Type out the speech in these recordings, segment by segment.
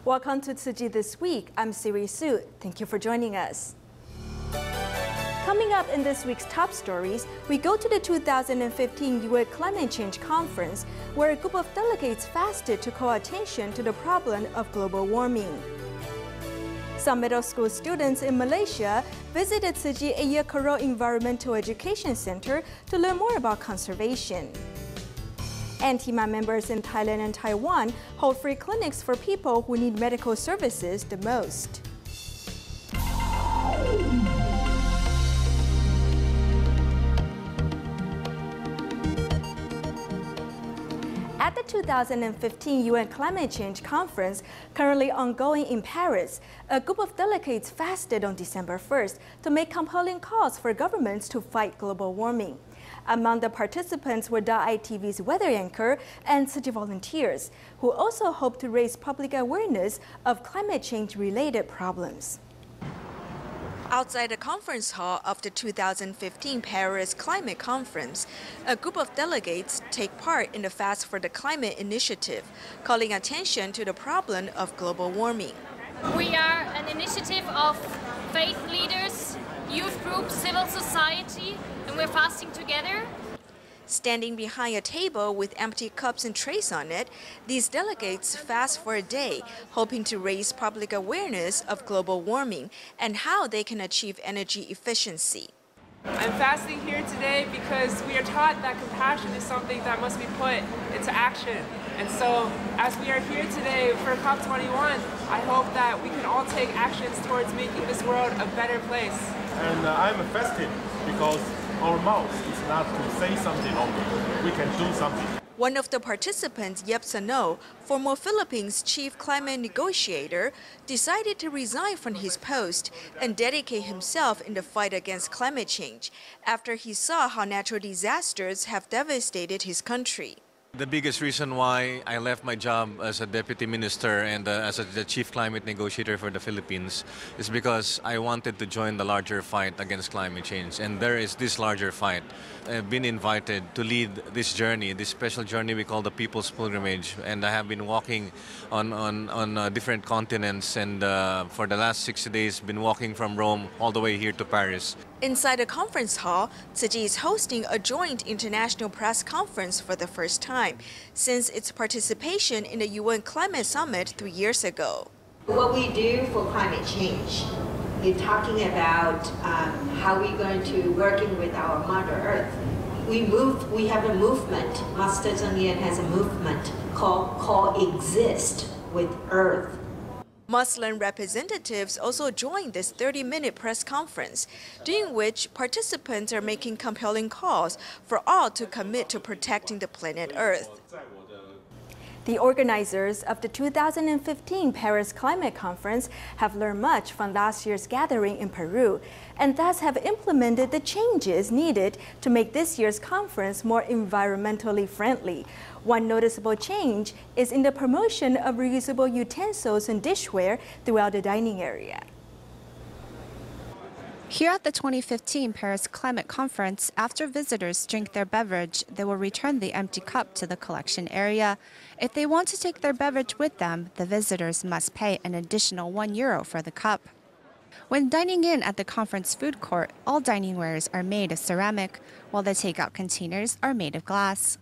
Welcome to Tzu Chi This week. I'm Siri Su. Thank you for joining us. Coming up in this week's top stories, we go to the 2015 UN Climate Change Conference, where a group of delegates fasted to call attention to the problem of global warming. Some middle school students in Malaysia visited Tzu Chi Ayer Keroh Environmental Education Center to learn more about conservation. And TIMA members in Thailand and Taiwan hold free clinics for people who need medical services the most. At the 2015 UN Climate Change Conference, currently ongoing in Paris, a group of delegates fasted on December 1st to make compelling calls for governments to fight global warming. Among the participants were Daai TV's weather anchor and Tzu Chi volunteers, who also hope to raise public awareness of climate change-related problems. Outside the conference hall of the 2015 Paris Climate Conference, a group of delegates take part in the Fast for the Climate initiative, calling attention to the problem of global warming. We are an initiative of faith leaders, youth groups, civil society, and we're fasting together. Standing behind a table with empty cups and trays on it, these delegates fast for a day, hoping to raise public awareness of global warming and how they can achieve energy efficiency. I'm fasting here today because we are taught that compassion is something that must be put into action. And so, as we are here today for COP21, I hope that we can all take actions towards making this world a better place. And I'm fasting because our mouth is not to say something only. We can do something. One of the participants, Yep Sano, former Philippines chief climate negotiator, decided to resign from his post and dedicate himself in the fight against climate change after he saw how natural disasters have devastated his country. The biggest reason why I left my job as a deputy minister and as the chief climate negotiator for the Philippines is because I wanted to join the larger fight against climate change. And there is this larger fight. I've been invited to lead this journey, this special journey we call the People's Pilgrimage. And I have been walking on different continents, and for the last 60 days been walking from Rome all the way here to Paris. Inside the conference hall, Tzu Chi is hosting a joint international press conference for the first time since its participation in the UN Climate Summit 3 years ago. What we do for climate change, you're talking about how we're going to working with our Mother Earth. We have a movement, Master Zheng Yan has a movement called Coexist with Earth. Muslim representatives also joined this 30-minute press conference, during which participants are making compelling calls for all to commit to protecting the planet Earth. The organizers of the 2015 Paris Climate Conference have learned much from last year's gathering in Peru, and thus have implemented the changes needed to make this year's conference more environmentally friendly. One noticeable change is in the promotion of reusable utensils and dishware throughout the dining area. Here at the 2015 Paris Climate Conference, after visitors drink their beverage, they will return the empty cup to the collection area. If they want to take their beverage with them, the visitors must pay an additional €1 for the cup. When dining in at the conference food court, all dining wares are made of ceramic, while the takeout containers are made of glass.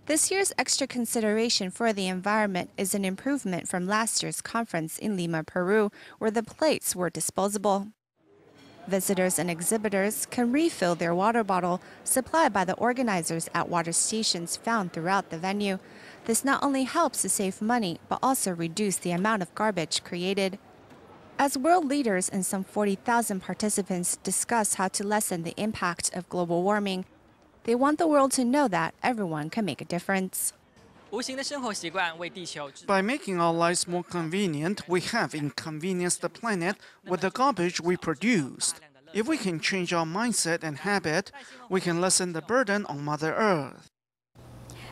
This year's extra consideration for the environment is an improvement from last year's conference in Lima, Peru, where the plates were disposable. Visitors and exhibitors can refill their water bottle supplied by the organizers at water stations found throughout the venue. This not only helps to save money, but also reduce the amount of garbage created. As world leaders and some 40,000 participants discuss how to lessen the impact of global warming, they want the world to know that everyone can make a difference. By making our lives more convenient, we have inconvenienced the planet with the garbage we produced. If we can change our mindset and habit, we can lessen the burden on Mother Earth.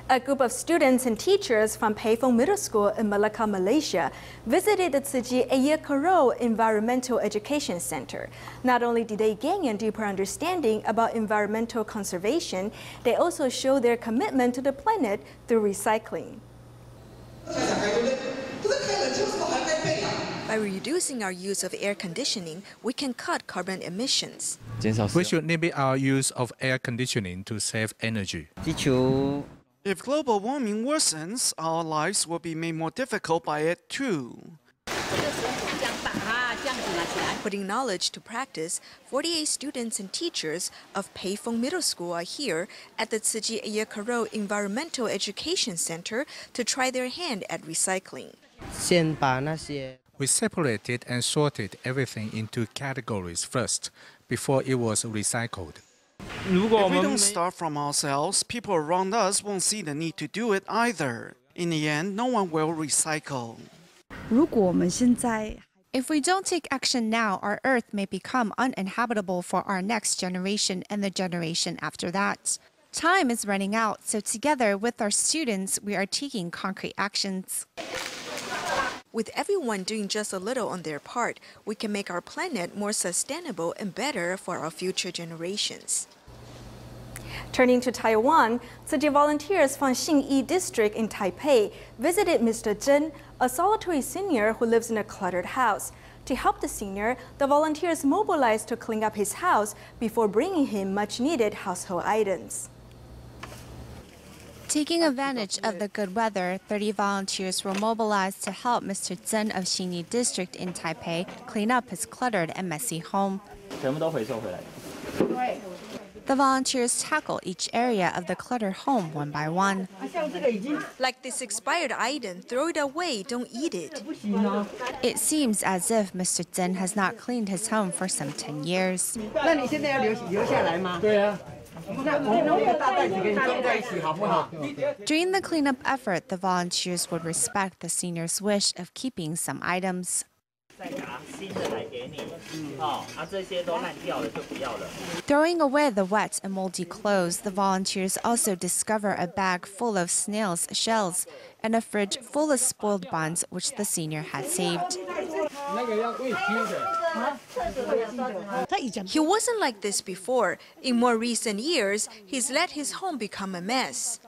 A group of students and teachers from Pei Phong Middle School in Malacca, Malaysia, visited the Tzu Chi Ayer Keroh Environmental Education Center. Not only did they gain a deeper understanding about environmental conservation, they also show their commitment to the planet through recycling. By reducing our use of air conditioning, we can cut carbon emissions. We should limit our use of air conditioning to save energy. If global warming worsens, our lives will be made more difficult by it too. Putting knowledge to practice, 48 students and teachers of Peifeng Middle School are here at the Tzu Chi This Keroh Environmental Education Center to try their hand at recycling. We separated and sorted everything into categories first, before it was recycled. If we don't start from ourselves, people around us won't see the need to do it either. In the end, no one will recycle. If we don't take action now, our Earth may become uninhabitable for our next generation and the generation after that. Time is running out, so together with our students, we are taking concrete actions. With everyone doing just a little on their part, we can make our planet more sustainable and better for our future generations. Turning to Taiwan, Tzu Chi volunteers from Xinyi district in Taipei visited Mr. Zhen, a solitary senior who lives in a cluttered house. To help the senior, the volunteers mobilized to clean up his house before bringing him much-needed household items. Taking advantage of the good weather, 30 volunteers were mobilized to help Mr. Zhen of Xinyi district in Taipei clean up his cluttered and messy home. The volunteers tackle each area of the cluttered home one by one. Like this expired item, throw it away, don't eat it. It seems as if Mr. Zhen has not cleaned his home for some 10 years. During the cleanup effort, the volunteers would respect the senior's wish of keeping some items. Throwing away the wet and moldy clothes, the volunteers also discover a bag full of snails' shells and a fridge full of spoiled buns which the senior had saved. He wasn't like this before. In more recent years, he's let his home become a mess.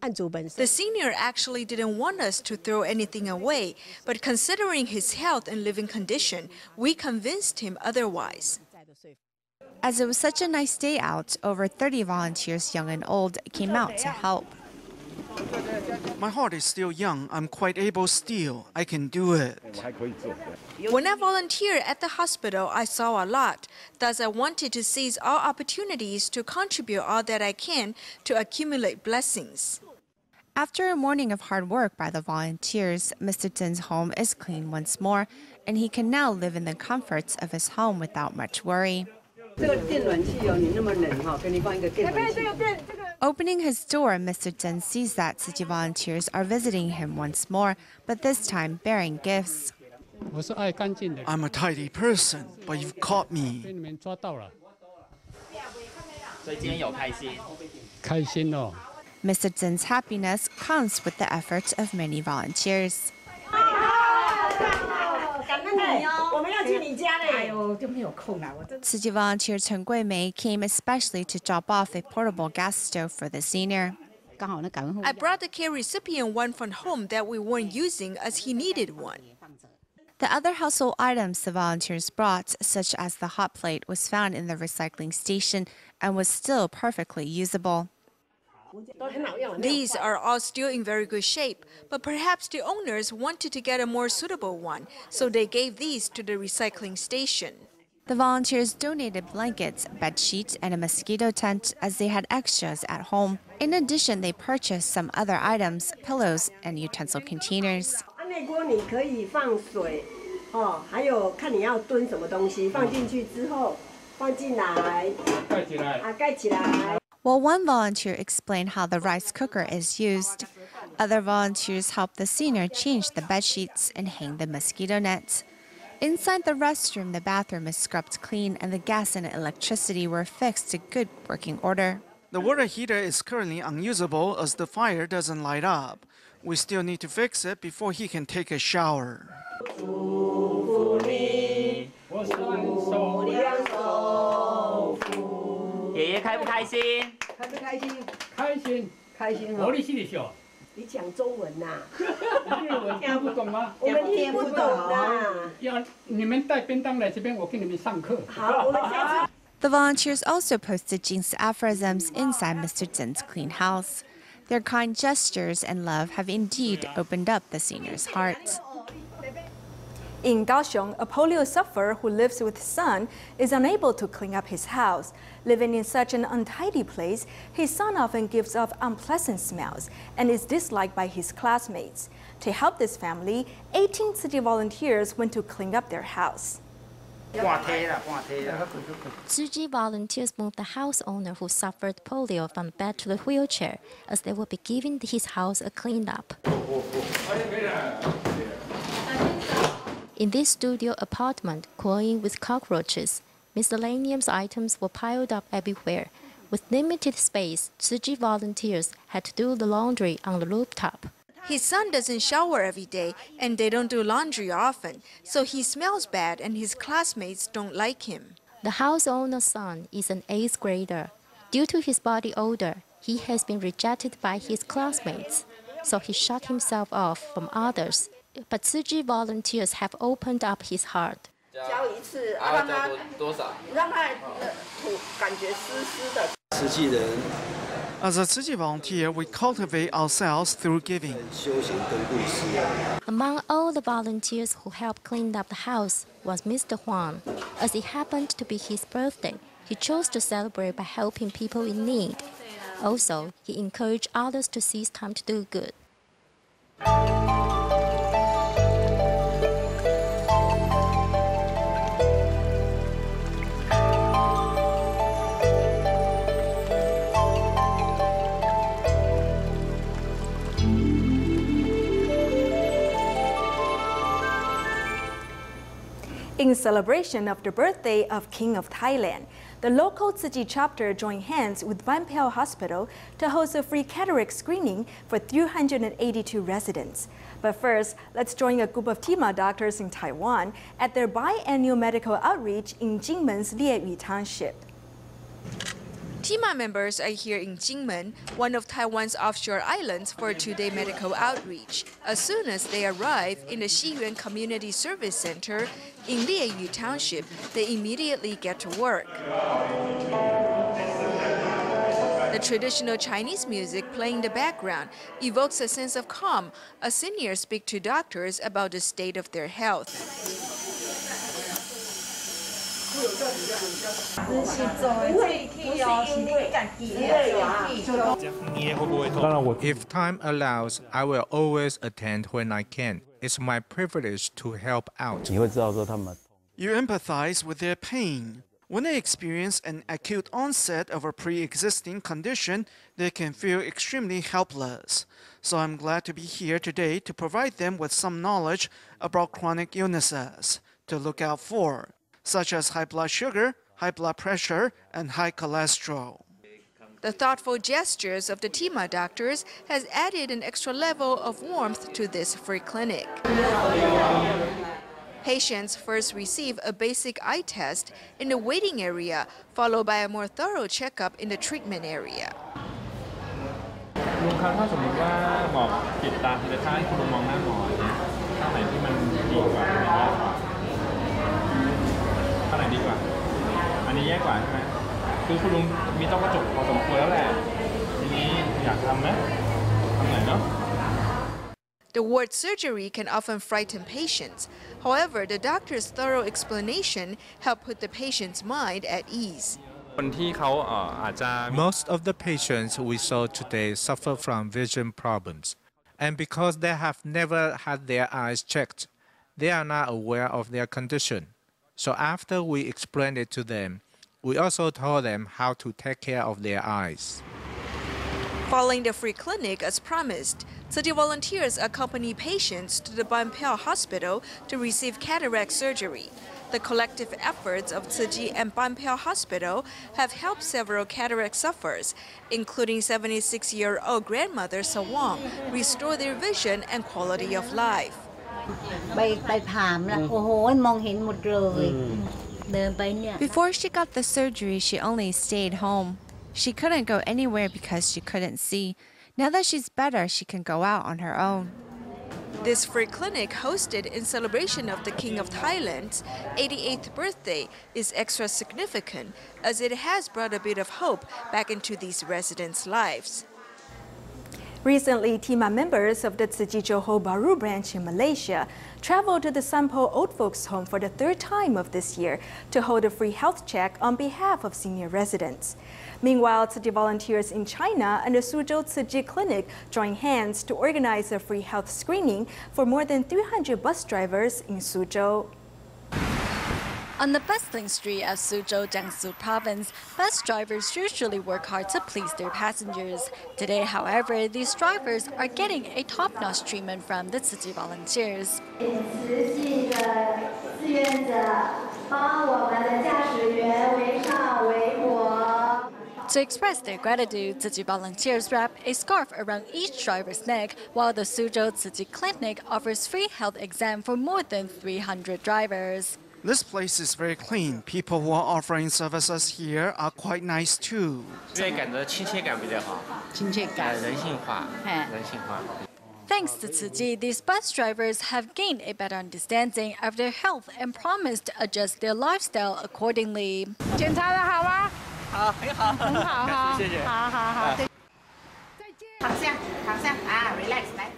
The senior actually didn't want us to throw anything away, but considering his health and living condition, we convinced him otherwise. As it was such a nice day out, over 30 volunteers, young and old, came out to help. My heart is still young. I'm quite able still. I can do it. When I volunteered at the hospital, I saw a lot. Thus, I wanted to seize all opportunities to contribute all that I can to accumulate blessings. After a morning of hard work by the volunteers, Mr. Zhen's home is clean once more, and he can now live in the comforts of his home without much worry. Opening his door, Mr. Zhen sees that Tzu Chi volunteers are visiting him once more, but this time bearing gifts. I'm a tidy person, but you've caught me. Mr. Zhen's happiness comes with the efforts of many volunteers. Tzu Chi volunteer Chen Guimei came especially to drop off a portable gas stove for the senior. I brought the care recipient one from home that we weren't using as he needed one. The other household items the volunteers brought, such as the hot plate, was found in the recycling station and was still perfectly usable. These are all still in very good shape, but perhaps the owners wanted to get a more suitable one, so they gave these to the recycling station. The volunteers donated blankets, bed sheets, and a mosquito tent as they had extras at home. In addition, they purchased some other items, pillows, and utensil containers. While one volunteer explained how the rice cooker is used, other volunteers helped the senior change the bed sheets and hang the mosquito nets. Inside the restroom, the bathroom is scrubbed clean and the gas and electricity were fixed to good working order. The water heater is currently unusable as the fire doesn't light up. We still need to fix it before he can take a shower. 你讲中文呐？我听不懂吗？我们听不懂的。要你们带便当来这边，我给你们上课。好，我们下次。 The volunteers also posted Jing's aphorisms inside Mr. Zhen's clean house. Their kind gestures and love have indeed opened up the seniors' hearts. In Kaohsiung, a polio sufferer who lives with his son is unable to clean up his house. Living in such an untidy place, his son often gives off unpleasant smells and is disliked by his classmates. To help this family, 18 Tzu Chi volunteers went to clean up their house. Tzu Chi volunteers moved the house owner who suffered polio from the bed to the wheelchair, as they will be giving his house a cleanup. In this studio apartment, cloying with cockroaches, miscellaneous items were piled up everywhere. With limited space, Tzu Chi volunteers had to do the laundry on the rooftop. His son doesn't shower every day, and they don't do laundry often, so he smells bad and his classmates don't like him. The house owner's son is an 8th grader. Due to his body odor, he has been rejected by his classmates, so he shut himself off from others. But Tzu Chi volunteers have opened up his heart. 教一次，让他土感觉湿湿的。慈济人。As a Tzu Chi volunteer, we cultivate ourselves through giving. Among all the volunteers who helped clean up the house was Mr. Huang. As it happened to be his birthday, he chose to celebrate by helping people in need. Also, he encouraged others to seize time to do good. In celebration of the birthday of King of Thailand, the local Tzu Chi chapter joined hands with Ban Pheo Hospital to host a free cataract screening for 382 residents. But first, let's join a group of TIMA doctors in Taiwan at their biannual medical outreach in Jingmen's Lieyue Township. TIMA members are here in Jingmen, one of Taiwan's offshore islands, for a 2-day medical outreach. As soon as they arrive in the Xiyuan Community Service Center in Lieyue Township, they immediately get to work. The traditional Chinese music playing in the background evokes a sense of calm as seniors speak to doctors about the state of their health. If time allows, I will always attend when I can. It's my privilege to help out. You empathize with their pain. When they experience an acute onset of a pre-existing condition, they can feel extremely helpless. So I'm glad to be here today to provide them with some knowledge about chronic illnesses to look out for, such as high blood sugar, high blood pressure, and high cholesterol. The thoughtful gestures of the TIMA doctors has added an extra level of warmth to this free clinic. Patients first receive a basic eye test in the waiting area, followed by a more thorough checkup in the treatment area. The word surgery can often frighten patients. However, the doctor's thorough explanation helped put the patient's mind at ease. Most of the patients we saw today suffer from vision problems. And because they have never had their eyes checked, they are not aware of their condition. So after we explained it to them, we also told them how to take care of their eyes. Following the free clinic as promised, Tzu Chi volunteers accompany patients to the Ban Pheo Hospital to receive cataract surgery. The collective efforts of Tzu Chi and Ban Pheo Hospital have helped several cataract sufferers, including 76-year-old grandmother Sawang, restore their vision and quality of life. Before she got the surgery, she only stayed home. She couldn't go anywhere because she couldn't see. Now that she's better, she can go out on her own. This free clinic, hosted in celebration of the King of Thailand's 88th birthday, is extra significant as it has brought a bit of hope back into these residents' lives. Recently, TIMA members of the Tzu Chi Johor Bahru branch in Malaysia traveled to the Sampo Old Folks Home for the third time of this year to hold a free health check on behalf of senior residents. Meanwhile, Tzu Chi volunteers in China and the Suzhou Tzu Chi Clinic joined hands to organize a free health screening for more than 300 bus drivers in Suzhou. On the bustling street of Suzhou, Jiangsu Province, bus drivers usually work hard to please their passengers. Today, however, these drivers are getting a top-notch treatment from the Tzu Chi volunteers. To express their gratitude, Tzu Chi volunteers wrap a scarf around each driver's neck, while the Suzhou Tzu Chi Clinic offers free health exam for more than 300 drivers. This place is very clean. People who are offering services here are quite nice too. Thanks to Tzu Chi, these bus drivers have gained a better understanding of their health and promise to adjust their lifestyle accordingly.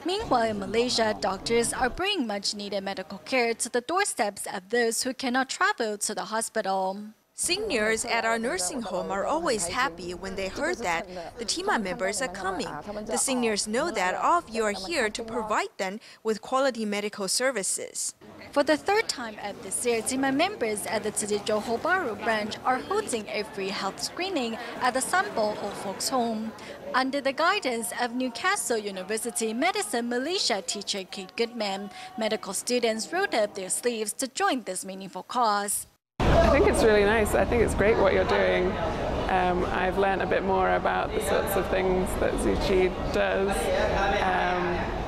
Meanwhile, in Malaysia, doctors are bringing much-needed medical care to the doorsteps of those who cannot travel to the hospital. Seniors at our nursing home are always happy when they heard that the TIMA members are coming. The seniors know that all of you are here to provide them with quality medical services. For the third time at this year, TIMA members at the Tzu Chi Johor Bahru branch are holding a free health screening at the Sampo Old Folks Home. Under the guidance of Newcastle University Medicine Malaysia teacher Kate Goodman, medical students rolled up their sleeves to join this meaningful cause. I think it's really nice. I think it's great what you're doing. I've learned a bit more about the sorts of things that Tzu Chi does,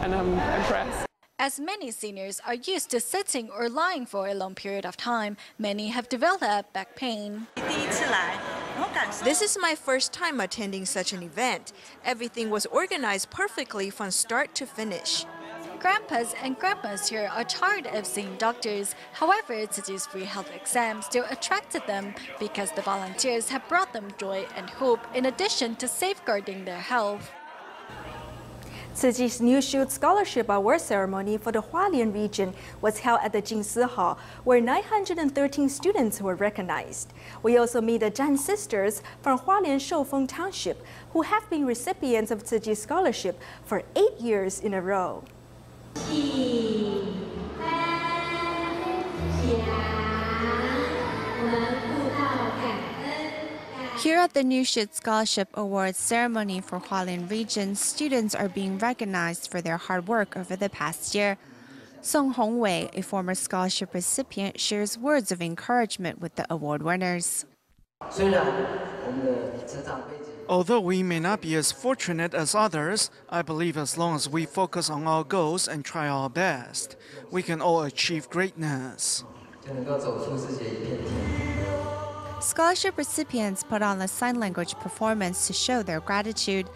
and I'm impressed. As many seniors are used to sitting or lying for a long period of time, many have developed back pain. This is my first time attending such an event. Everything was organized perfectly from start to finish. Grandpas and grandmas here are tired of seeing doctors. However, Tzu Chi's free health exam still attracted them because the volunteers have brought them joy and hope in addition to safeguarding their health. Tzu Chi's New Shoot Scholarship Award ceremony for the Hualien region was held at the Jingsi Hall, where 913 students were recognized. We also meet the Zhan sisters from Hualien Shoufeng Township, who have been recipients of Tzu Chi Scholarship for 8 years in a row. Here at the New Shoot Scholarship Awards ceremony for Hualien region, students are being recognized for their hard work over the past year. Song Hongwei, a former scholarship recipient, shares words of encouragement with the award winners. Although we may not be as fortunate as others, I believe as long as we focus on our goals and try our best, we can all achieve greatness. Scholarship recipients put on a sign language performance to show their gratitude.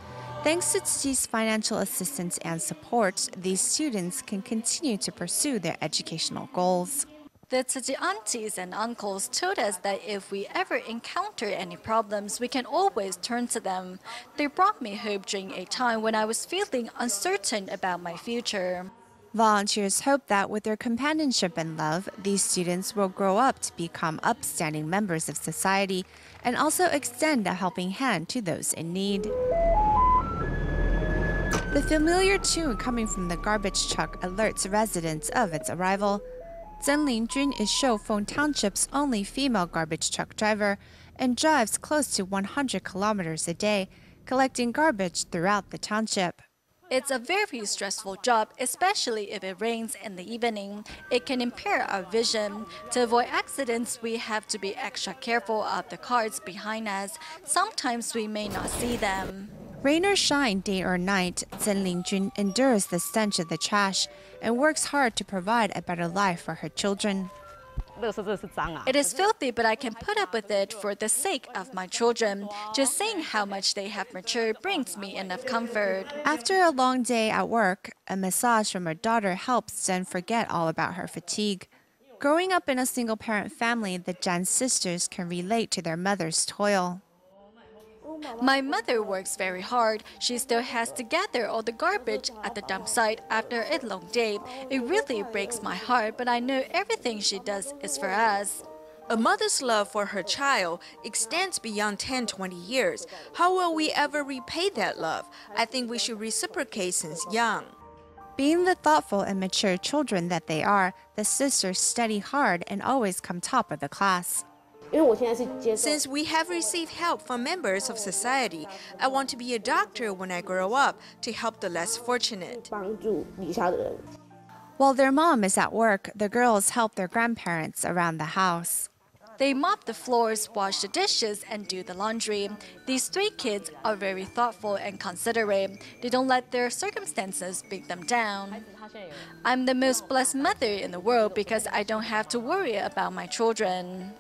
Thanks to Tzu Chi's financial assistance and support, these students can continue to pursue their educational goals. The Tzu Chi aunties and uncles told us that if we ever encounter any problems, we can always turn to them. They brought me hope during a time when I was feeling uncertain about my future. Volunteers hope that with their companionship and love, these students will grow up to become upstanding members of society and also extend a helping hand to those in need. The familiar tune coming from the garbage truck alerts residents of its arrival. Zhen Lingjun is Shoufeng Township's only female garbage truck driver and drives close to 100 kilometers a day, collecting garbage throughout the township. It's a very stressful job, especially if it rains in the evening. It can impair our vision. To avoid accidents, we have to be extra careful of the cars behind us. Sometimes we may not see them. Rain or shine, day or night, Zhen Lingjun endures the stench of the trash and works hard to provide a better life for her children. It is filthy, but I can put up with it for the sake of my children. Just seeing how much they have matured brings me enough comfort. After a long day at work, a massage from her daughter helps Jen forget all about her fatigue. Growing up in a single-parent family, the Jan sisters can relate to their mother's toil. My mother works very hard. She still has to gather all the garbage at the dump site after a long day. It really breaks my heart, but I know everything she does is for us. A mother's love for her child extends beyond 10-20 years. How will we ever repay that love? I think we should reciprocate since young. Being the thoughtful and mature children that they are, the sisters study hard and always come top of the class. Since we have received help from members of society, I want to be a doctor when I grow up to help the less fortunate. While their mom is at work, the girls help their grandparents around the house. They mop the floors, wash the dishes, and do the laundry. These 3 kids are very thoughtful and considerate. They don't let their circumstances beat them down. I'm the most blessed mother in the world because I don't have to worry about my children.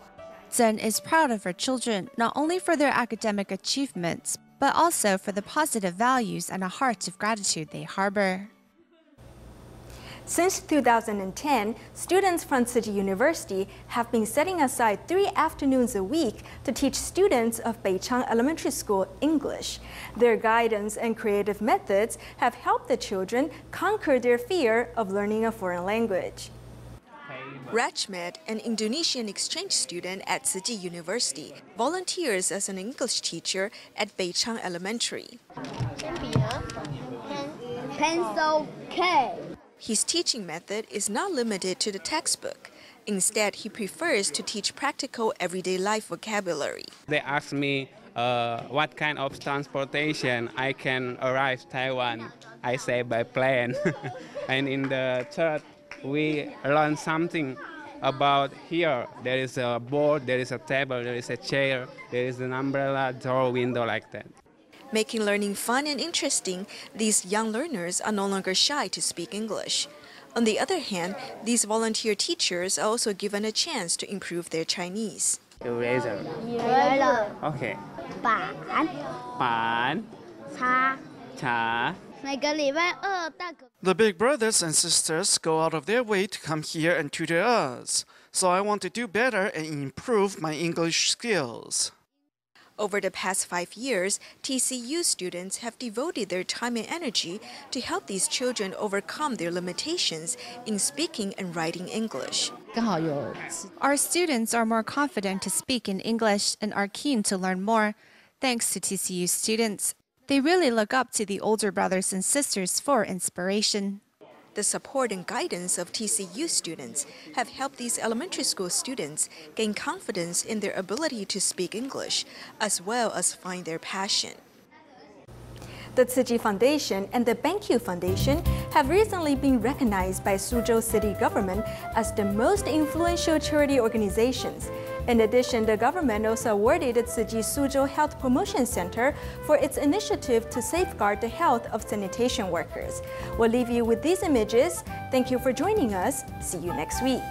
Zen is proud of her children, not only for their academic achievements, but also for the positive values and a heart of gratitude they harbor. Since 2010, students from Tzu Chi University have been setting aside 3 afternoons a week to teach students of Beichang Elementary School English. Their guidance and creative methods have helped the children conquer their fear of learning a foreign language. Rachmed, an Indonesian exchange student at Tzu Chi University, volunteers as an English teacher at Beichang Elementary. Pencil K. His teaching method is not limited to the textbook. Instead, he prefers to teach practical everyday life vocabulary. They asked me what kind of transportation I can arrive to Taiwan. I say by plane. And in the third, we learn something about here. There is a board, there is a table, there is a chair, there is an umbrella, door, window, like that. Making learning fun and interesting, these young learners are no longer shy to speak English. On the other hand, these volunteer teachers are also given a chance to improve their Chinese. Eraser. Okay. 板 板 擦 茶 每个礼拜二 The big brothers and sisters go out of their way to come here and tutor us. So I want to do better and improve my English skills. Over the past 5 years, TCU students have devoted their time and energy to help these children overcome their limitations in speaking and writing English. Our students are more confident to speak in English and are keen to learn more. Thanks to TCU students, they really look up to the older brothers and sisters for inspiration. The support and guidance of TCU students have helped these elementary school students gain confidence in their ability to speak English, as well as find their passion. The Tzu Chi Foundation and the BenQ Foundation have recently been recognized by Suzhou City government as the most influential charity organizations. In addition, the government also awarded the Tzu Chi Suzhou Health Promotion Center for its initiative to safeguard the health of sanitation workers. We'll leave you with these images. Thank you for joining us. See you next week.